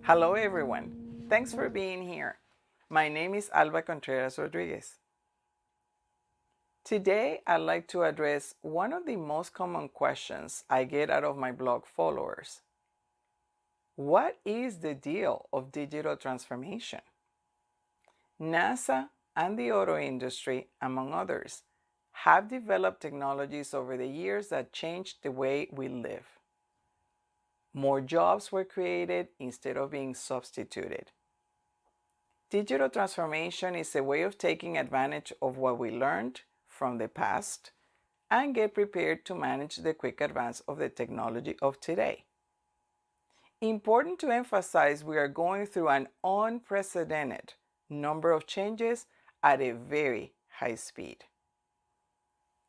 Hello everyone. Thanks for being here. My name is Alba Contreras Rodriguez. Today I'd like to address one of the most common questions I get out of my blog followers. What is the deal of digital transformation? NASA and the auto industry, among others, have developed technologies over the years that changed the way we live. More jobs were created instead of being substituted. Digital transformation is a way of taking advantage of what we learned from the past and get prepared to manage the quick advance of the technology of today. Important to emphasize, we are going through an unprecedented number of changes at a very high speed.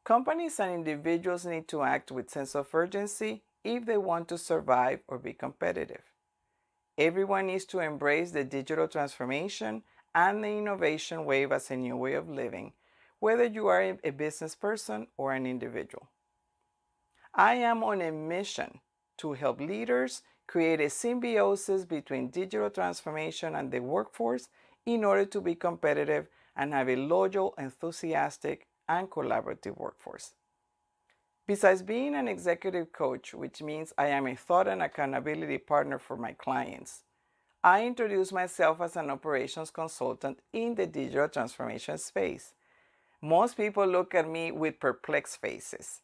Companies and individuals need to act with sense of urgency if they want to survive or be competitive. Everyone needs to embrace the digital transformation and the innovation wave as a new way of living, whether you are a business person or an individual. I am on a mission to help leaders create a symbiosis between digital transformation and the workforce in order to be competitive and have a loyal, enthusiastic, and collaborative workforce. Besides being an executive coach, which means I am a thought and accountability partner for my clients, I introduce myself as an operations consultant in the digital transformation space. Most people look at me with perplexed faces.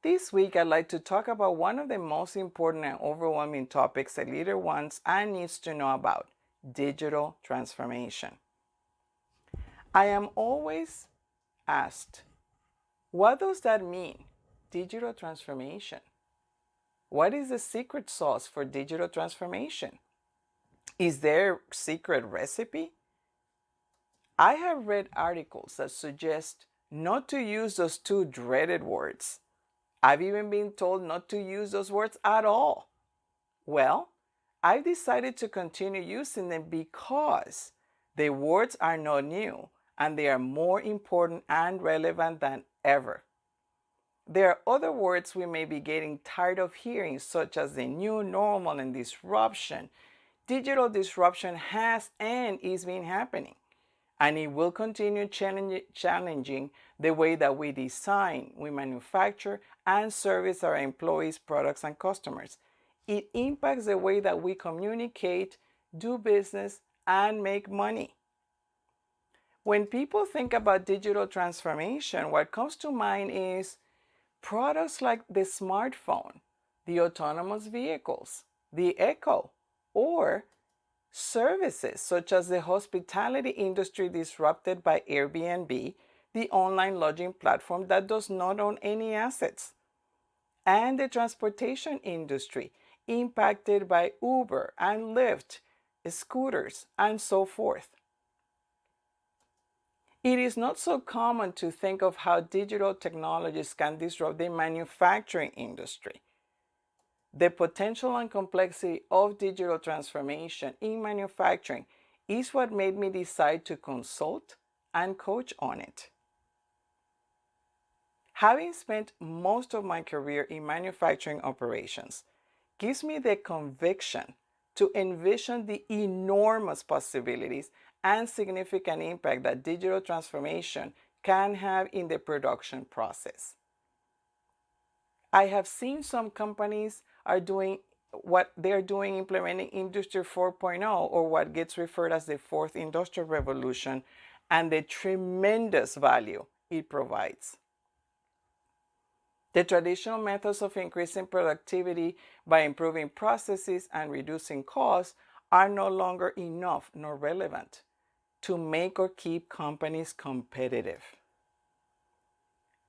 This week, I'd like to talk about one of the most important and overwhelming topics a leader wants and needs to know about: digital transformation. I am always asked, what does that mean, digital transformation? What is the secret sauce for digital transformation? Is there a secret recipe? I have read articles that suggest not to use those two dreaded words. I've even been told not to use those words at all. Well, I've decided to continue using them because the words are not new and they are more important and relevant than ever. There are other words we may be getting tired of hearing, such as the new normal and disruption. Digital disruption has and is been happening, and it will continue challenging the way that we design, we manufacture, and service our employees, products, and customers. It impacts the way that we communicate, do business, and make money. When people think about digital transformation, what comes to mind is products like the smartphone, the autonomous vehicles, the Echo, or services such as the hospitality industry disrupted by Airbnb, the online lodging platform that does not own any assets, and the transportation industry impacted by Uber and Lyft, scooters, and so forth. It is not so common to think of how digital technologies can disrupt the manufacturing industry. The potential and complexity of digital transformation in manufacturing is what made me decide to consult and coach on it. Having spent most of my career in manufacturing operations gives me the conviction to envision the enormous possibilities and significant impact that digital transformation can have in the production process. I have seen some companies are doing what they're doing, implementing Industry 4.0, or what gets referred as the fourth industrial revolution, and the tremendous value it provides. The traditional methods of increasing productivity by improving processes and reducing costs are no longer enough nor relevant to make or keep companies competitive.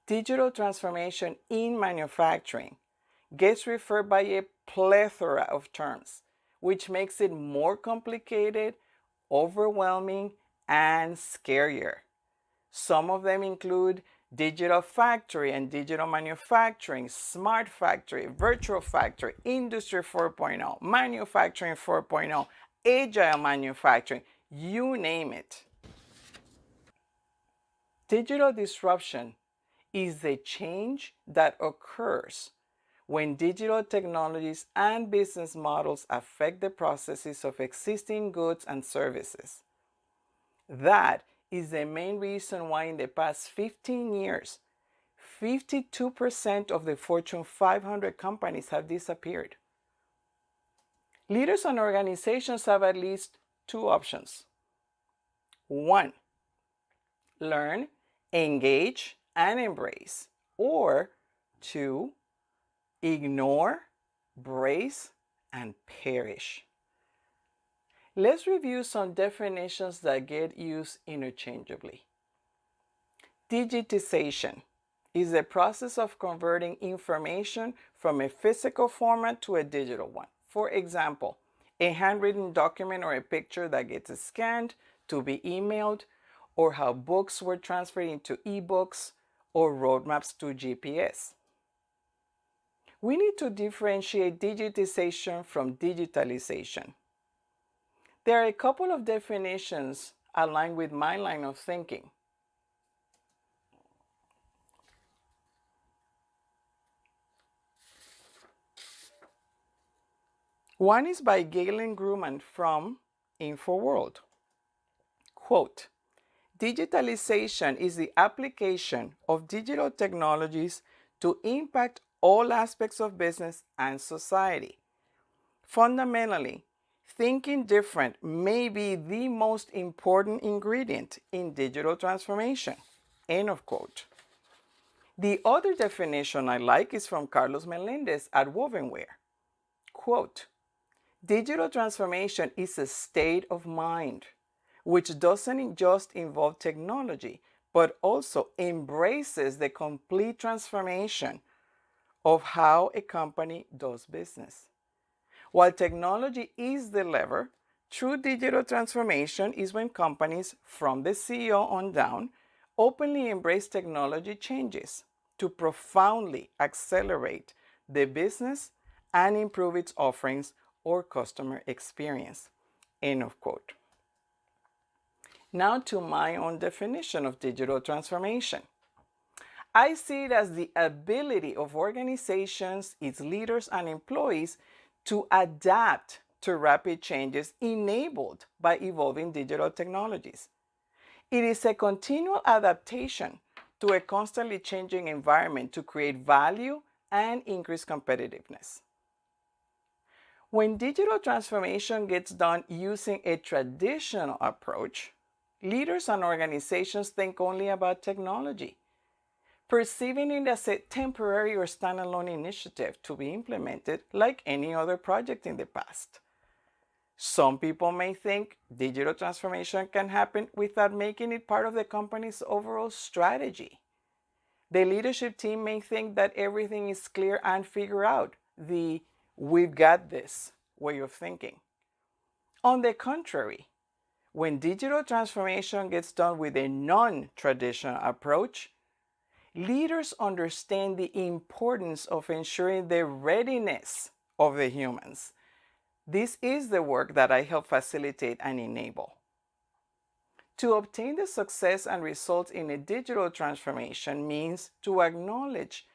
Digital transformation in manufacturing gets referred by a plethora of terms, which makes it more complicated, overwhelming, and scarier. Some of them include digital factory and digital manufacturing, smart factory, virtual factory, industry 4.0, manufacturing 4.0, agile manufacturing, you name it. Digital disruption is the change that occurs when digital technologies and business models affect the processes of existing goods and services. That is the main reason why in the past 15 years, 52% of the Fortune 500 companies have disappeared. Leaders and organizations have at least two options. One, learn, engage, and embrace. Or two, ignore, brace, and perish. Let's review some definitions that get used interchangeably. Digitization is the process of converting information from a physical format to a digital one. For example, a handwritten document or a picture that gets scanned to be emailed, or how books were transferred into ebooks or roadmaps to GPS. We need to differentiate digitization from digitalization. There are a couple of definitions aligned with my line of thinking. One is by Galen Grumman from InfoWorld. Quote, digitalization is the application of digital technologies to impact all aspects of business and society. Fundamentally, thinking different may be the most important ingredient in digital transformation. End of quote. The other definition I like is from Carlos Melendez at Wovenware. Quote, digital transformation is a state of mind which doesn't just involve technology, but also embraces the complete transformation of how a company does business. While technology is the lever, true digital transformation is when companies, from the CEO on down, openly embrace technology changes to profoundly accelerate the business and improve its offerings or customer experience. End of quote. Now to my own definition of digital transformation. I see it as the ability of organizations, its leaders, and employees to adapt to rapid changes enabled by evolving digital technologies. It is a continual adaptation to a constantly changing environment to create value and increase competitiveness. When digital transformation gets done using a traditional approach, leaders and organizations think only about technology, perceiving it as a temporary or standalone initiative to be implemented like any other project in the past. Some people may think digital transformation can happen without making it part of the company's overall strategy. The leadership team may think that everything is clear and figure out, the "we've got this" way of thinking. On the contrary, when digital transformation gets done with a non-traditional approach, leaders understand the importance of ensuring the readiness of the humans. This is the work that I help facilitate and enable. To obtain the success and results in a digital transformation means to acknowledge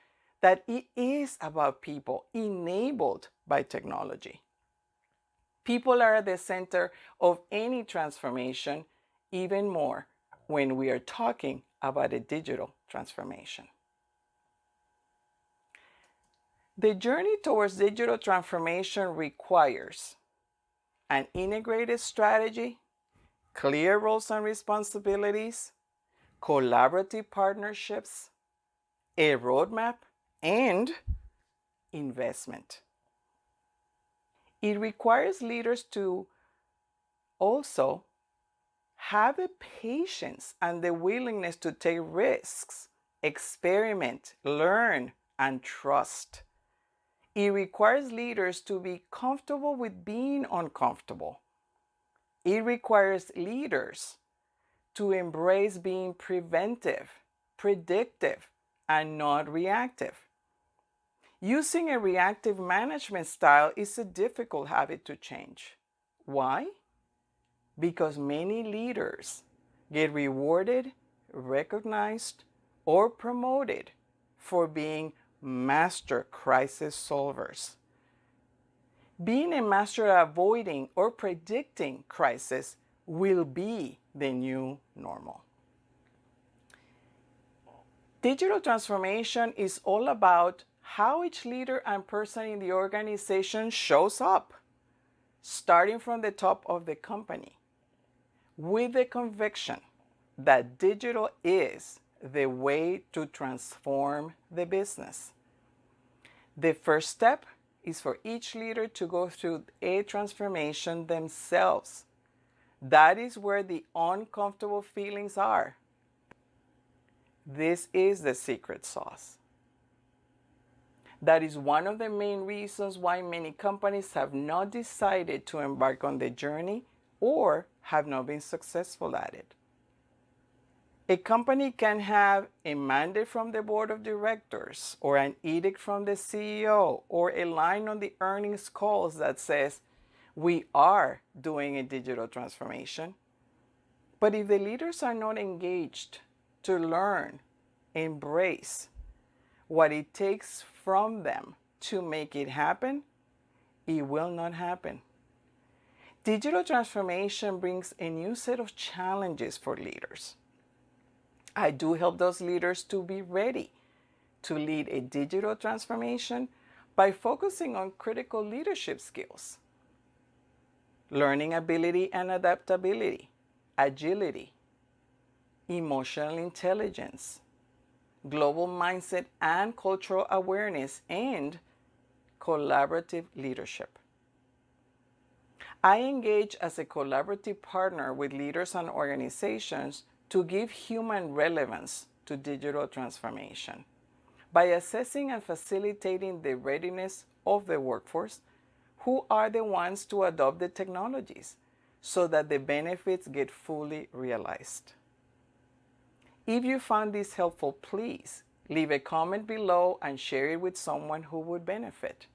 that it is about people enabled by technology. People are at the center of any transformation, even more when we are talking about a digital transformation. The journey towards digital transformation requires an integrated strategy, clear roles and responsibilities, collaborative partnerships, a roadmap, and investment. It requires leaders to also have the patience and the willingness to take risks, experiment, learn, and trust. It requires leaders to be comfortable with being uncomfortable. It requires leaders to embrace being preventive, predictive, and not reactive. Using a reactive management style is a difficult habit to change. Why? Because many leaders get rewarded, recognized, or promoted for being master crisis solvers. Being a master at avoiding or predicting crisis will be the new normal. Digital transformation is all about how each leader and person in the organization shows up, starting from the top of the company, with the conviction that digital is the way to transform the business. The first step is for each leader to go through a transformation themselves. That is where the uncomfortable feelings are. This is the secret sauce. That is one of the main reasons why many companies have not decided to embark on the journey or have not been successful at it. A company can have a mandate from the board of directors or an edict from the CEO or a line on the earnings calls that says, we are doing a digital transformation. But if the leaders are not engaged to learn, embrace what it takes from them to make it happen, it will not happen. Digital transformation brings a new set of challenges for leaders. I do help those leaders to be ready to lead a digital transformation by focusing on critical leadership skills: learning ability and adaptability, agility, emotional intelligence, global mindset and cultural awareness, and collaborative leadership. I engage as a collaborative partner with leaders and organizations to give human relevance to digital transformation by assessing and facilitating the readiness of the workforce, who are the ones to adopt the technologies so that the benefits get fully realized. If you found this helpful, please leave a comment below and share it with someone who would benefit.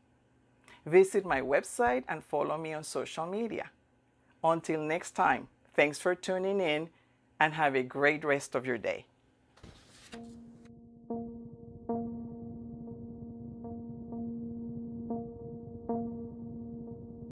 Visit my website and follow me on social media. Until next time, thanks for tuning in and have a great rest of your day.